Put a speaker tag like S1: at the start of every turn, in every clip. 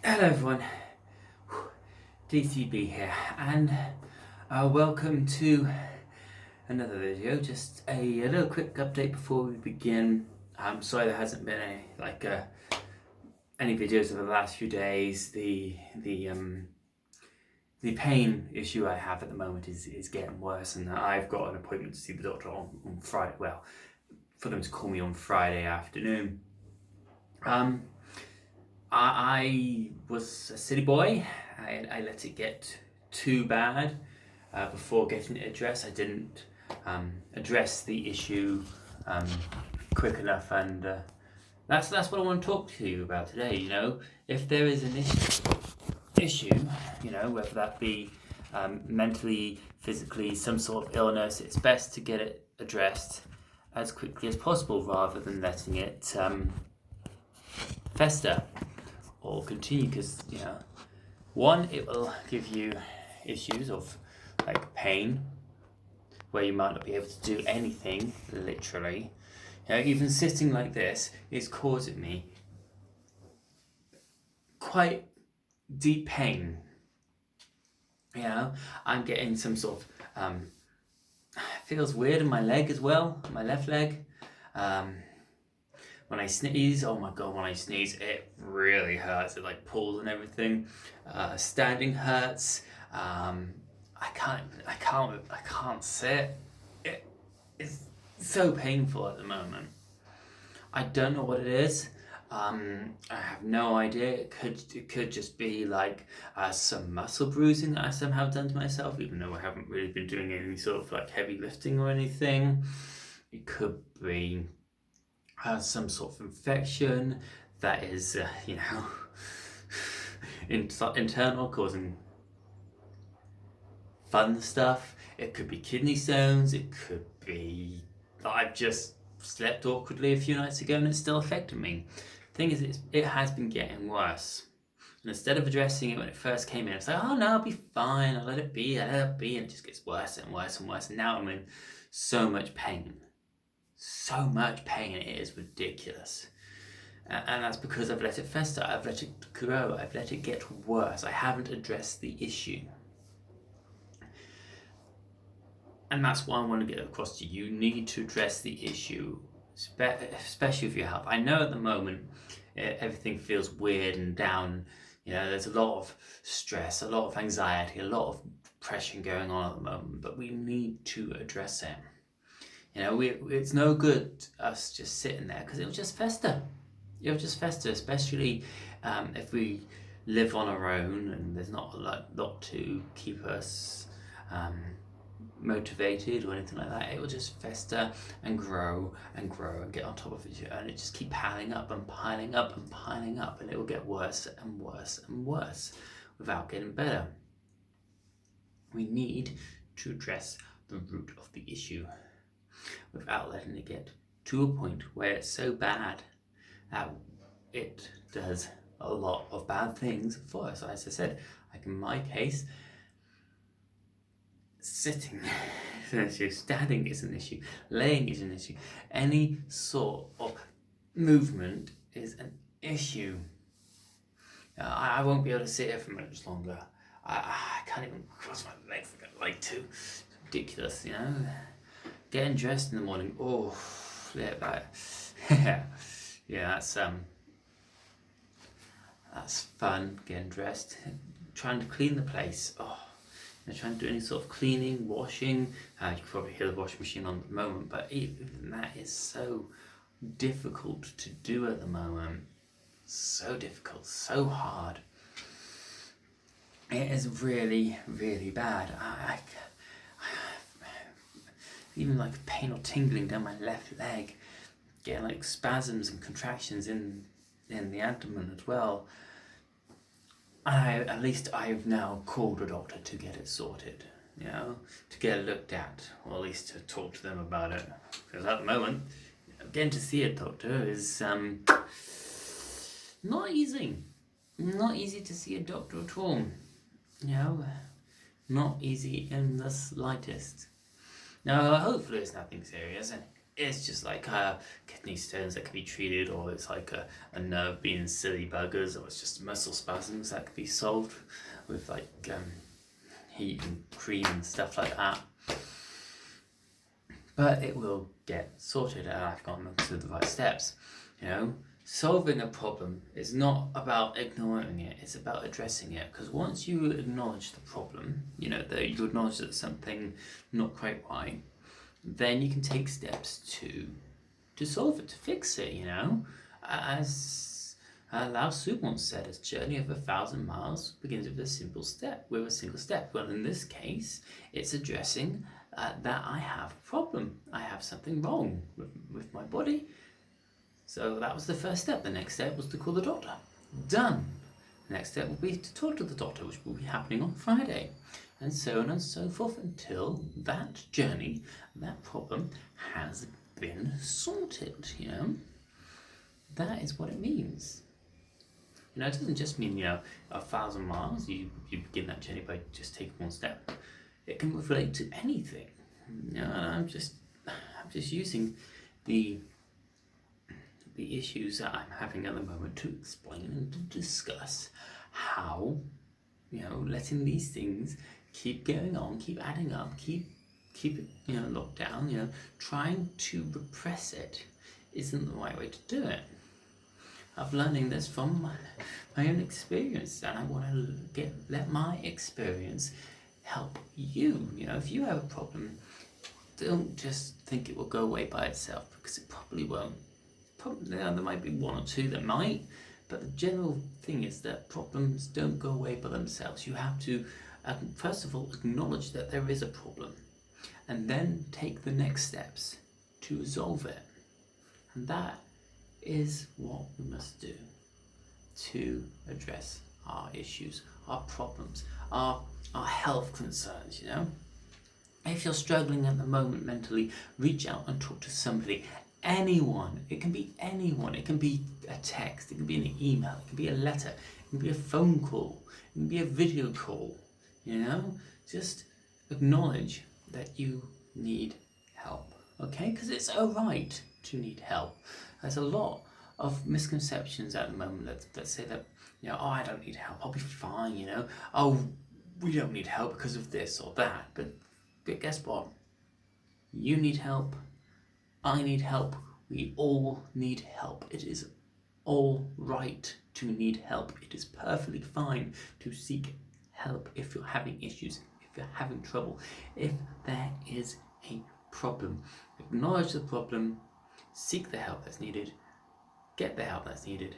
S1: Hello everyone, DCB here, and welcome to another video. Just a little quick update before we begin. I'm sorry there hasn't been any videos over the last few days. The pain issue I have at the moment is getting worse, and I've got an appointment to see the doctor on Friday. Well, for them to call me on Friday afternoon. I was a silly boy. I let it get too bad before getting it addressed. I didn't address the issue quick enough, and that's what I want to talk to you about today. You know, if there is an issue, you know, whether that be mentally, physically, some sort of illness, it's best to get it addressed as quickly as possible rather than letting it fester or continue, because you know, one, it will give you issues of like pain where you might not be able to do anything, literally. You know, even sitting like this is causing me quite deep pain. You know, I'm getting some sort of feels weird in my leg as well, my left leg. When I sneeze, oh my god, when I sneeze, it really hurts. It like pulls and everything. Standing hurts. I can't sit. It is so painful at the moment. I don't know what it is. I have no idea. It could just be like some muscle bruising that I somehow done to myself, even though I haven't really been doing any sort of like heavy lifting or anything. It could be some sort of infection that is, you know, internal, causing fun stuff. It could be kidney stones. It could be that I've just slept awkwardly a few nights ago and it's still affecting me. The thing is, it has been getting worse. And instead of addressing it when it first came in, it's like, oh no, I'll be fine. I'll let it be. I'll let it be. And it just gets worse and worse and worse. And now I'm in so much pain. So much pain, it is ridiculous. And that's because I've let it fester, I've let it grow, I've let it get worse. I haven't addressed the issue. And that's why I want to get across to you. You need to address the issue, especially if you have. I know at the moment everything feels weird and down. You know, there's a lot of stress, a lot of anxiety, a lot of depression going on at the moment, but we need to address it. You know, it's no good us just sitting there, because it'll just fester. It'll just fester, especially if we live on our own and there's not a lot to keep us motivated or anything like that. It will just fester and grow and grow and get on top of each other, and it just keep piling up and piling up and piling up, and it will get worse and worse and worse without getting better. We need to address the root of the issue without letting it get to a point where it's so bad that it does a lot of bad things for us. As I said, like in my case, sitting is an issue, standing is an issue, laying is an issue. Any sort of movement is an issue. I won't be able to sit here for much longer. I can't even cross my legs like I'd like to. It's ridiculous, you know. Getting dressed in the morning, oh, yeah, that's fun. Getting dressed, trying to clean the place. Oh, you know, trying to do any sort of cleaning, washing. You can probably hear the washing machine on at the moment, but even that is so difficult to do at the moment. So difficult, so hard. It is really, really bad. Even like pain or tingling down my left leg, getting like spasms and contractions in the abdomen as well. At least I've now called a doctor to get it sorted, you know, to get it looked at, or at least to talk to them about it. Because at the moment, getting to see a doctor is not easy. Not easy to see a doctor at all. You know, not easy in the slightest. Now, hopefully it's nothing serious. it's just like kidney stones that could be treated, or it's like a nerve being silly buggers, or it's just muscle spasms that could be solved with like heat and cream and stuff like that. But it will get sorted, and I've gone to the right steps. You know, solving a problem is not about ignoring it, it's about addressing it. Because once you acknowledge the problem, you know, that you acknowledge that something not quite right, then you can take steps to solve it, to fix it, you know. As Lao Tzu once said, a journey of 1,000 miles begins with a single step. Well, in this case, it's addressing that I have a problem. I have something wrong with my body. So that was the first step. The next step was to call the doctor. Done. The next step will be to talk to the doctor, which will be happening on Friday. And so on and so forth until that journey, that problem has been sorted, you know. That is what it means. You know, it doesn't just mean, 1,000 miles. You begin that journey by just taking one step. It can relate to anything. You know, and I'm just using the issues that I'm having at the moment to explain and to discuss how, letting these things keep going on, keep adding up, keep it, locked down, trying to repress it isn't the right way to do it. I'm learning this from my own experience, and I want to let my experience help you. If you have a problem, don't just think it will go away by itself, because it probably won't. There might be one or two that might, but the general thing is that problems don't go away by themselves. You have to, first of all, acknowledge that there is a problem, and then take the next steps to resolve it. And that is what we must do to address our issues, our problems, our health concerns, If you're struggling at the moment mentally, reach out and talk to somebody. Anyone. It can be anyone. It can be a text, it can be an email, it can be a letter, it can be a phone call, it can be a video call, Just acknowledge that you need help, okay? Because it's alright to need help. There's a lot of misconceptions at the moment that say that, I don't need help, I'll be fine, Oh, we don't need help because of this or that. But guess what? You need help. I need help. We all need help. It is all right to need help. It is perfectly fine to seek help if you're having issues, if you're having trouble, if there is a problem. Acknowledge the problem, seek the help that's needed, get the help that's needed,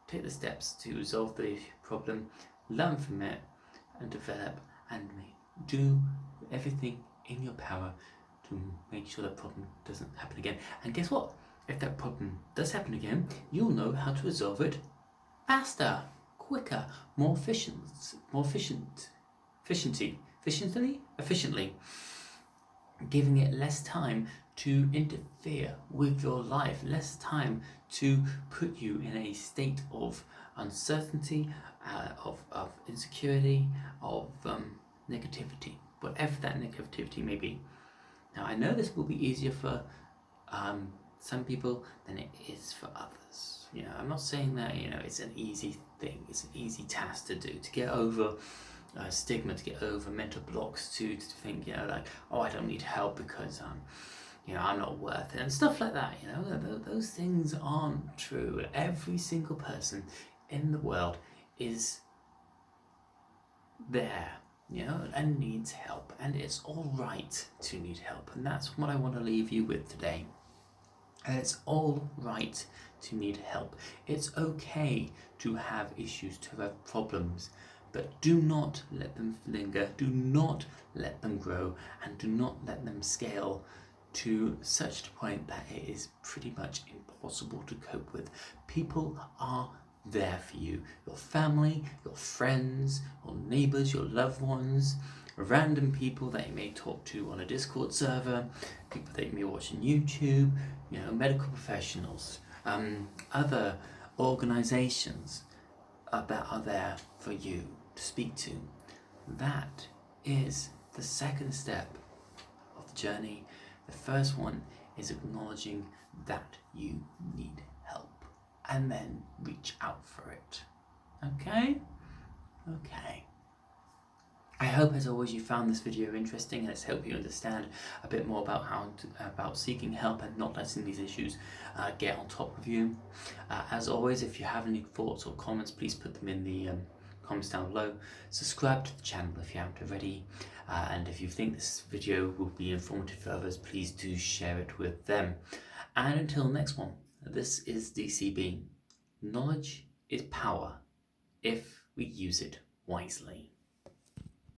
S1: take the steps to resolve the problem, learn from it, and develop and do everything in your power to make sure that problem doesn't happen again. And guess what? If that problem does happen again, you'll know how to resolve it faster, quicker, more efficiently, giving it less time to interfere with your life, less time to put you in a state of uncertainty, of insecurity, of negativity, whatever that negativity may be. Now, I know this will be easier for some people than it is for others. I'm not saying that, it's an easy thing, it's an easy task to do, to get over stigma, to get over mental blocks, to think, I don't need help because I'm not worth it, and stuff like that. Those things aren't true. Every single person in the world is there, and needs help, and it's all right to need help. And that's what I want to leave you with today. And it's all right to need help. It's okay to have issues, to have problems, but do not let them linger, do not let them grow, and do not let them scale to such a point that it is pretty much impossible to cope with. People are there for you. Your family, your friends, your neighbours, your loved ones, random people that you may talk to on a Discord server, people that you may watch on YouTube, medical professionals, other organisations that are there for you to speak to. That is the second step of the journey. The first one is acknowledging that you need help and then reach out for it. Okay? Okay. I hope, as always, you found this video interesting and it's helped you understand a bit more about about seeking help and not letting these issues get on top of you. As always, if you have any thoughts or comments, please put them in the comments down below. Subscribe to the channel if you haven't already, and if you think this video will be informative for others, please do share it with them. And until next one, this is DCB. Knowledge is power if we use it wisely.